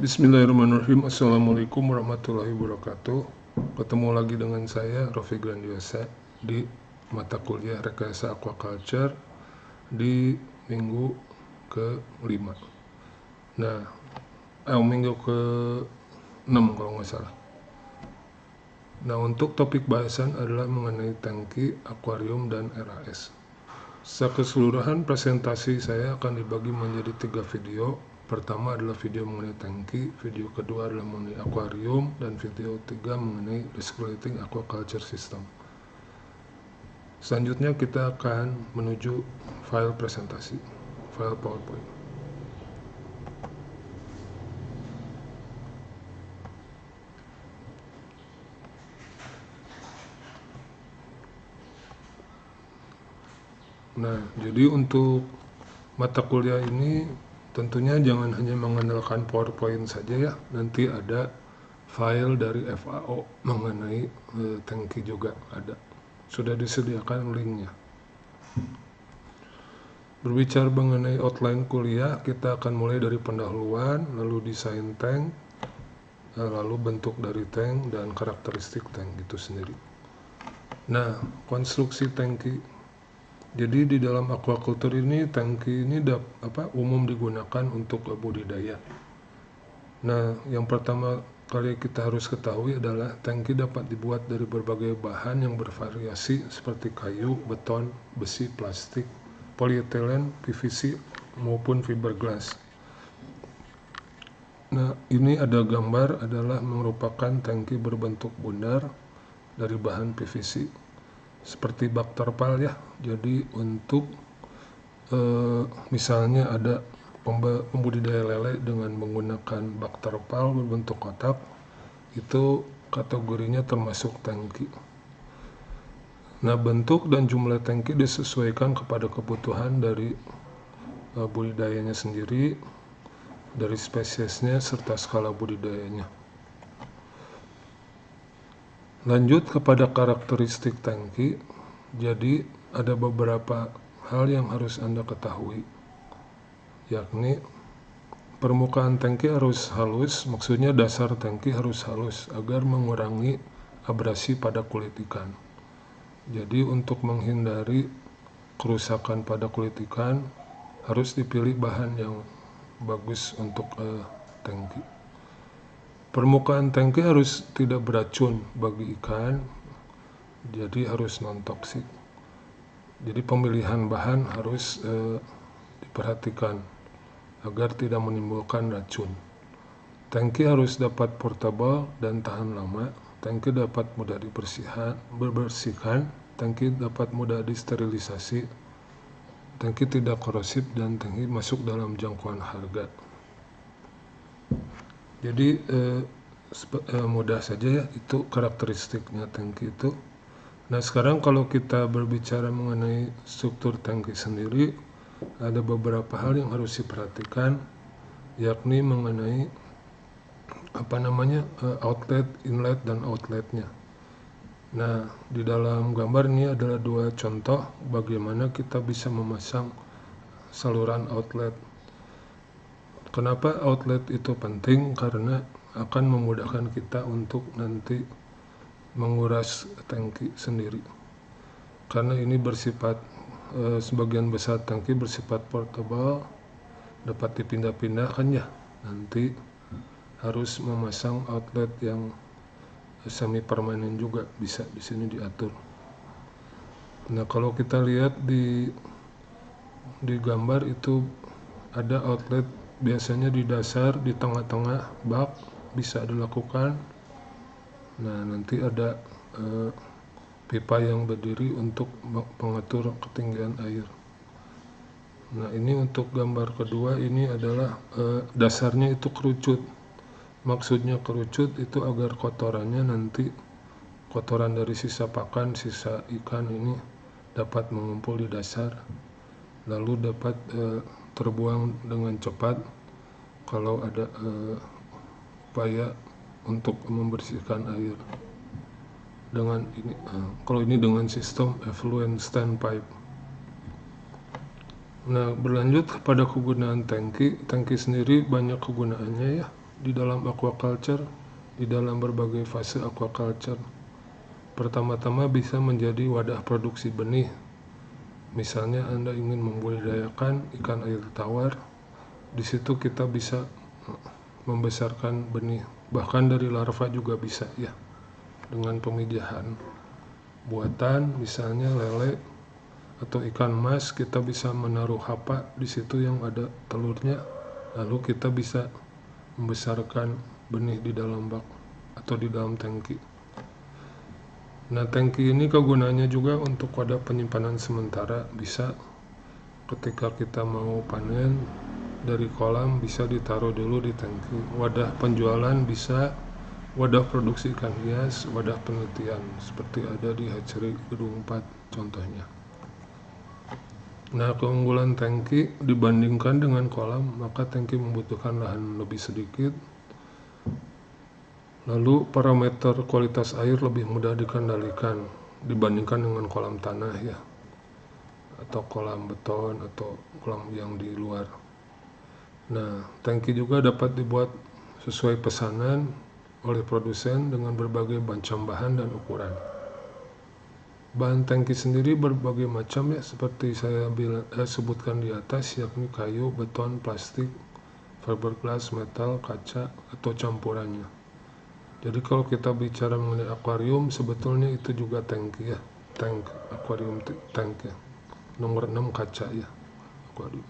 Bismillahirrahmanirrahim. Assalamualaikum warahmatullahi wabarakatuh. Ketemu lagi dengan saya Rofi Grandiosa di mata kuliah Rekayasa Aquaculture di minggu ke-5. Nah, minggu ke-6 kalau nggak salah. Nah, untuk topik bahasan adalah mengenai tangki, akuarium, dan RAS. Secara keseluruhan presentasi saya akan dibagi menjadi 3 video. Pertama adalah video mengenai tangki, video kedua adalah mengenai akuarium, dan video ketiga mengenai recirculating aquaculture system. Selanjutnya kita akan menuju file presentasi, file PowerPoint. Nah, jadi untuk mata kuliah ini tentunya jangan hanya mengandalkan PowerPoint saja ya, nanti ada file dari FAO mengenai tangki juga ada. Sudah disediakan linknya. Berbicara mengenai outline kuliah, kita akan mulai dari pendahuluan, lalu desain tank, lalu bentuk dari tank, dan karakteristik tank itu sendiri. Nah, konstruksi tangki. Jadi di dalam aquaculture ini tangki ini umum digunakan untuk budidaya. Nah, yang pertama kali kita harus ketahui adalah tangki dapat dibuat dari berbagai bahan yang bervariasi seperti kayu, beton, besi, plastik, polietilen, PVC maupun fiberglass. Nah, ini ada gambar adalah merupakan tangki berbentuk bundar dari bahan PVC. Seperti bak terpal ya, jadi untuk misalnya ada pembudidaya lele dengan menggunakan bak terpal berbentuk kotak, itu kategorinya termasuk tangki. Nah, bentuk dan jumlah tangki disesuaikan kepada kebutuhan dari budidayanya sendiri, dari spesiesnya serta skala budidayanya. Lanjut kepada karakteristik tangki. Jadi ada beberapa hal yang harus Anda ketahui, yakni permukaan tangki harus halus, maksudnya dasar tangki harus halus agar mengurangi abrasi pada kulit ikan. Jadi untuk menghindari kerusakan pada kulit ikan harus dipilih bahan yang bagus untuk tangki. Permukaan tangki harus tidak beracun bagi ikan, jadi harus non-toksik. Jadi pemilihan bahan harus diperhatikan agar tidak menimbulkan racun. Tangki harus dapat portable dan tahan lama. Tangki dapat mudah dibersihkan. Tangki dapat mudah disterilisasi. Tangki tidak korosif dan tangki masuk dalam jangkauan harga. Jadi mudah saja ya, itu karakteristiknya tangki itu. Nah, sekarang kalau kita berbicara mengenai struktur tangki sendiri, ada beberapa hal yang harus diperhatikan, yakni mengenai outlet, inlet, dan outletnya. Nah, di dalam gambar ini adalah dua contoh bagaimana kita bisa memasang saluran outlet. Kenapa outlet itu penting? Karena akan memudahkan kita untuk nanti menguras tangki sendiri. Karena ini bersifat, sebagian besar tangki bersifat portable, dapat dipindah-pindahkan ya. Nanti harus memasang outlet yang semi permanen juga bisa di sini diatur. Nah, kalau kita lihat di gambar itu ada outlet biasanya di dasar, di tengah-tengah bak bisa dilakukan. Nah, nanti ada pipa yang berdiri untuk pengatur ketinggian air. Nah, ini untuk gambar kedua, ini adalah dasarnya itu kerucut. Maksudnya kerucut itu agar kotorannya nanti, kotoran dari sisa pakan, sisa ikan ini dapat mengumpul di dasar, lalu dapat terbuang dengan cepat kalau ada upaya untuk membersihkan air. Dengan ini, kalau ini dengan sistem effluent standpipe. Nah, berlanjut kepada kegunaan tangki. Tangki sendiri banyak kegunaannya ya. di dalam aquaculture, di dalam berbagai fase aquaculture. Pertama-tama bisa menjadi wadah produksi benih. Misalnya Anda ingin membudidayakan ikan air tawar, di situ kita bisa membesarkan benih, bahkan dari larva juga bisa ya, dengan pemijahan buatan, misalnya lele atau ikan mas. Kita bisa menaruh hapa di situ yang ada telurnya, lalu kita bisa membesarkan benih di dalam bak atau di dalam tangki. Nah, tangki ini kegunaannya juga untuk wadah penyimpanan sementara. Bisa ketika kita mau panen dari kolam, bisa ditaruh dulu di tangki. Wadah penjualan bisa, wadah produksi ikan hias, wadah penelitian seperti ada di hatchery Gedung 4 contohnya. Nah, keunggulan tangki dibandingkan dengan kolam, maka tangki membutuhkan lahan lebih sedikit. Lalu parameter kualitas air lebih mudah dikendalikan dibandingkan dengan kolam tanah ya, atau kolam beton atau kolam yang di luar. Nah, tangki juga dapat dibuat sesuai pesanan oleh produsen dengan berbagai macam bahan dan ukuran. Bahan tangki sendiri berbagai macam ya, seperti saya sebutkan di atas, yakni kayu, beton, plastik, fiberglass, metal, kaca, atau campurannya. Jadi kalau kita bicara mengenai akuarium, sebetulnya itu juga tangki ya, tank, akuarium tank ya. Nomor 6 kaca ya, akuarium.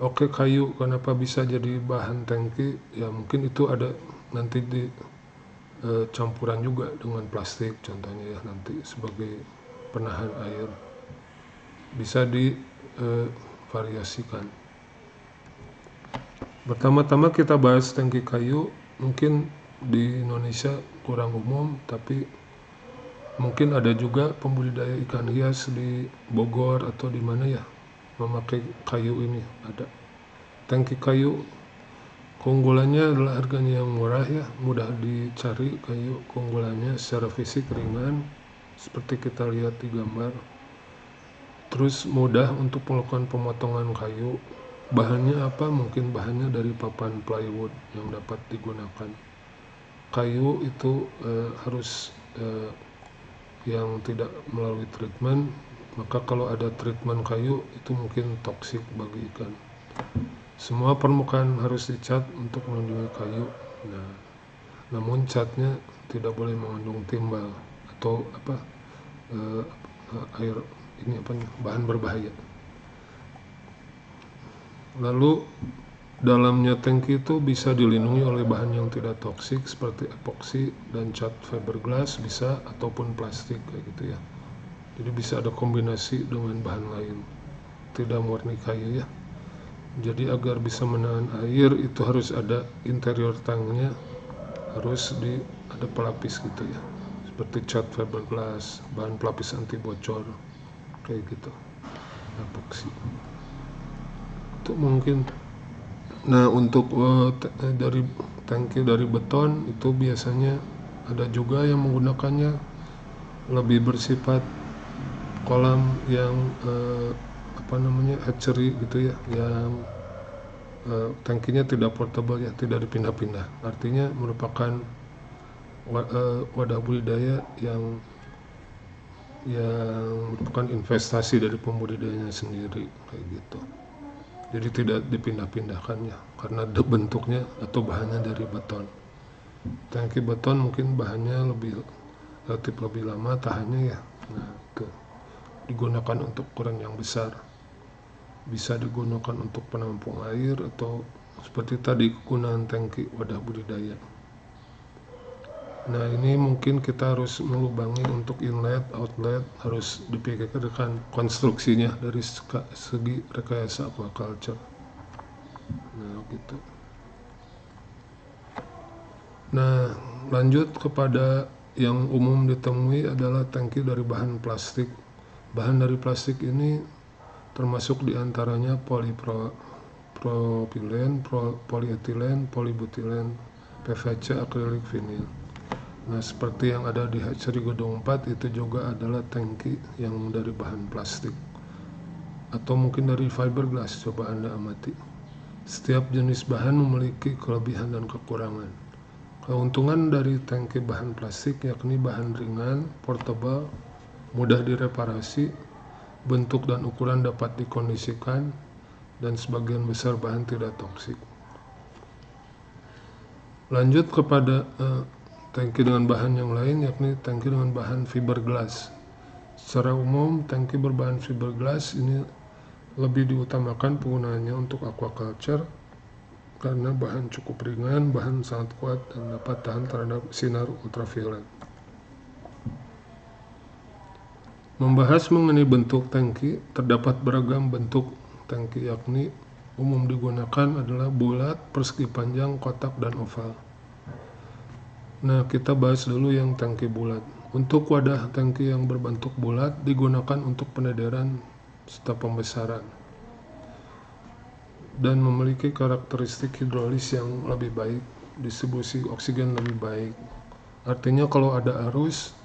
Oke, kayu kenapa bisa jadi bahan tangki? Ya mungkin itu ada nanti di campuran juga dengan plastik contohnya ya, nanti sebagai penahan air. Bisa divariasikan. Pertama-tama kita bahas tangki kayu. Mungkin di Indonesia kurang umum, tapi mungkin ada juga pembudidaya ikan hias di Bogor atau di mana ya memakai kayu ini. Ada tangki kayu, keunggulannya adalah harganya yang murah ya, mudah dicari kayu. Keunggulannya secara fisik ringan seperti kita lihat di gambar, terus mudah untuk melakukan pemotongan kayu. Bahannya apa? Mungkin bahannya dari papan plywood yang dapat digunakan. Kayu itu harus yang tidak melalui treatment, maka kalau ada treatment kayu itu mungkin toksik bagi ikan. Semua permukaan harus dicat untuk melindungi kayu. Nah, namun catnya tidak boleh mengandung timbal atau air ini bahan berbahaya. Lalu dalamnya tangki itu bisa dilindungi oleh bahan yang tidak toksik seperti epoksi dan cat fiberglass bisa, ataupun plastik kayak gitu ya. Jadi bisa ada kombinasi dengan bahan lain, tidak murni kayu ya. Jadi agar bisa menahan air itu harus ada interior tanknya, harus ada pelapis gitu ya, seperti cat fiberglass, bahan pelapis anti bocor kayak gitu, epoksi itu mungkin. Nah, untuk dari tangki dari beton itu biasanya ada juga yang menggunakannya lebih bersifat kolam yang hatchery gitu ya, yang tangkinya tidak portable ya, tidak dipindah-pindah. Artinya merupakan wadah budidaya yang merupakan investasi dari pembudidayanya sendiri kayak gitu. Jadi tidak dipindah-pindahkan ya, karena bentuknya atau bahannya dari beton. Tangki beton mungkin bahannya relatif lebih lama tahannya ya. Nah, itu digunakan untuk ukuran yang besar. Bisa digunakan untuk penampung air atau seperti tadi kegunaan tangki wadah budidaya. Nah, ini mungkin kita harus melubangi untuk inlet, outlet, harus dipikirkan konstruksinya dari segi rekayasa aquaculture. Nah, gitu. Nah, lanjut kepada yang umum ditemui adalah tangki dari bahan plastik. Bahan dari plastik ini termasuk diantaranya polypropylen, polyetilen, polybutilen, PVC, akrilik, vinil. Nah, seperti yang ada di hatchery Gedung 4 itu juga adalah tangki yang dari bahan plastik atau mungkin dari fiberglass. Coba Anda amati Setiap jenis bahan memiliki kelebihan dan kekurangan. Keuntungan dari tangki bahan plastik yakni bahan ringan, portable, mudah direparasi, bentuk dan ukuran dapat dikondisikan, dan sebagian besar bahan tidak toksik. Lanjut kepada tangki dengan bahan yang lain, yakni tangki dengan bahan fiberglass. Secara umum, tangki berbahan fiberglass ini lebih diutamakan penggunaannya untuk aquaculture karena bahan cukup ringan, bahan sangat kuat, dan dapat tahan terhadap sinar ultraviolet. Membahas mengenai bentuk tangki, terdapat beragam bentuk tangki, yakni umum digunakan adalah bulat, persegi panjang, kotak, dan oval. Nah, kita bahas dulu yang tangki bulat. Untuk wadah tangki yang berbentuk bulat digunakan untuk penederan serta pembesaran dan memiliki karakteristik hidrolis yang lebih baik, distribusi oksigen lebih baik. Artinya kalau ada arus,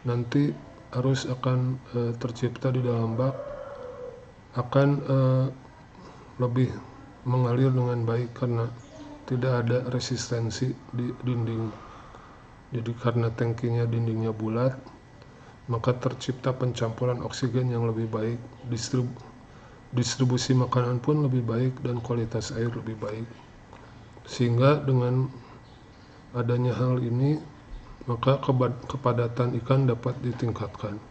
nanti arus akan tercipta di dalam bak, akan lebih mengalir dengan baik karena tidak ada resistensi di dinding. Jadi karena tangkinya dindingnya bulat, maka tercipta pencampuran oksigen yang lebih baik, distribusi makanan pun lebih baik, dan kualitas air lebih baik. Sehingga dengan adanya hal ini, maka kepadatan ikan dapat ditingkatkan.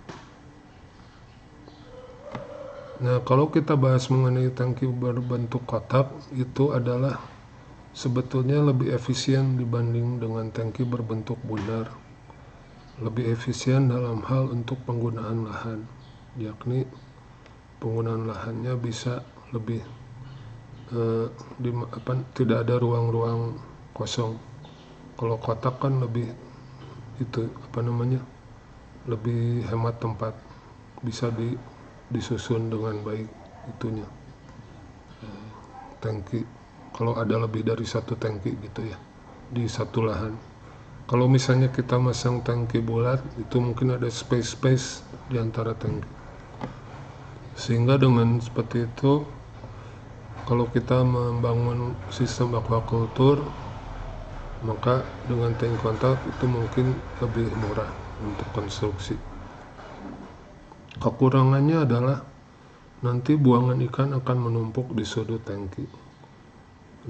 Nah, kalau kita bahas mengenai tangki berbentuk kotak, itu adalah sebetulnya lebih efisien dibanding dengan tangki berbentuk bundar. Lebih efisien dalam hal untuk penggunaan lahan, yakni penggunaan lahannya bisa lebih tidak ada ruang-ruang kosong. Kalau kotak kan lebih lebih hemat tempat, bisa disusun dengan baik itunya tangki. Kalau ada lebih dari satu tangki gitu ya di satu lahan. Kalau misalnya kita masang tangki bulat, itu mungkin ada space di antara tangki. Sehingga dengan seperti itu, kalau kita membangun sistem aquaculture, maka dengan tangki kotak itu mungkin lebih murah untuk konstruksi. Kekurangannya adalah nanti buangan ikan akan menumpuk di sudut tangki.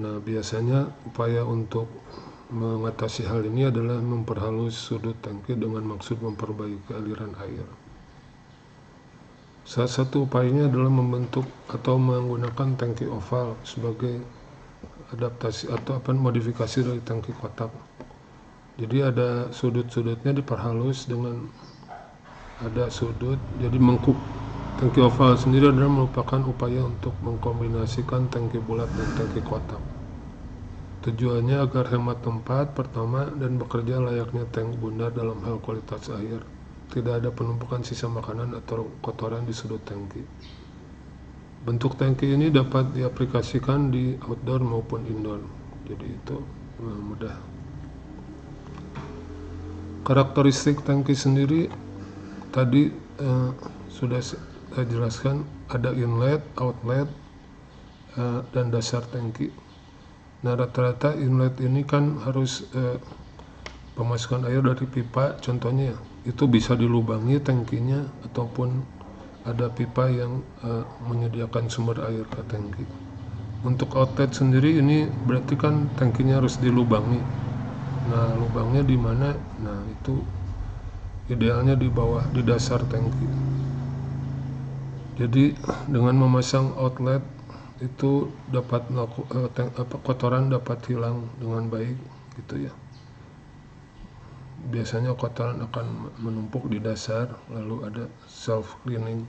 Nah, biasanya upaya untuk mengatasi hal ini adalah memperhalus sudut tangki dengan maksud memperbaiki aliran air. Salah satu upayanya adalah membentuk atau menggunakan tangki oval sebagai adaptasi atau modifikasi dari tangki kotak. Jadi ada sudut-sudutnya diperhalus dengan ada sudut, jadi mengkup. Tangki oval sendiri adalah merupakan upaya untuk mengkombinasikan tangki bulat dan tangki kotak. Tujuannya agar hemat tempat pertama dan bekerja layaknya tank bundar dalam hal kualitas air. Tidak ada penumpukan sisa makanan atau kotoran di sudut tangki. Bentuk tangki ini dapat diaplikasikan di outdoor maupun indoor. Jadi itu mudah. Karakteristik tangki sendiri tadi sudah saya jelaskan, ada inlet, outlet, dan dasar tangki. Nah, rata-rata inlet ini kan harus pemasukan air dari pipa, contohnya itu bisa dilubangi tangkinya ataupun ada pipa yang menyediakan sumber air ke tangki. Untuk outlet sendiri ini berarti kan tangkinya harus dilubangi. Nah, lubangnya di mana? Nah, itu idealnya di bawah, di dasar tangki. Jadi dengan memasang outlet itu dapat kotoran dapat hilang dengan baik gitu ya. Biasanya kotoran akan menumpuk di dasar, lalu ada self cleaning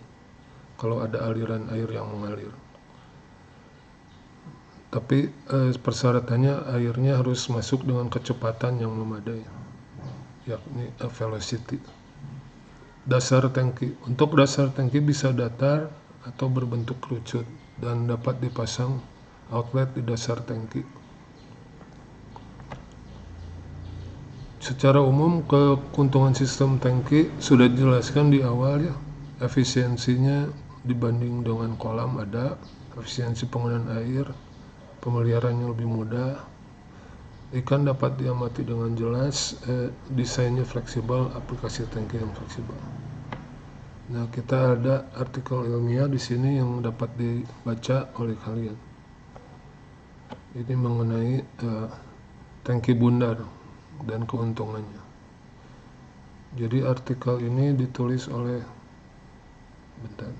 kalau ada aliran air yang mengalir. Tapi persyaratannya airnya harus masuk dengan kecepatan yang memadai, yakni velocity. Dasar tangki, untuk dasar tangki bisa datar atau berbentuk kerucut dan dapat dipasang outlet di dasar tangki. Secara umum keuntungan sistem tangki sudah dijelaskan di awal ya. Efisiensinya dibanding dengan kolam ada, efisiensi penggunaan air, pemeliharaannya lebih mudah. Ikan dapat diamati dengan jelas, desainnya fleksibel, aplikasi tangki yang fleksibel. Nah, kita ada artikel ilmiah di sini yang dapat dibaca oleh kalian. Ini mengenai tangki bundar dan keuntungannya. Jadi artikel ini ditulis oleh bentar.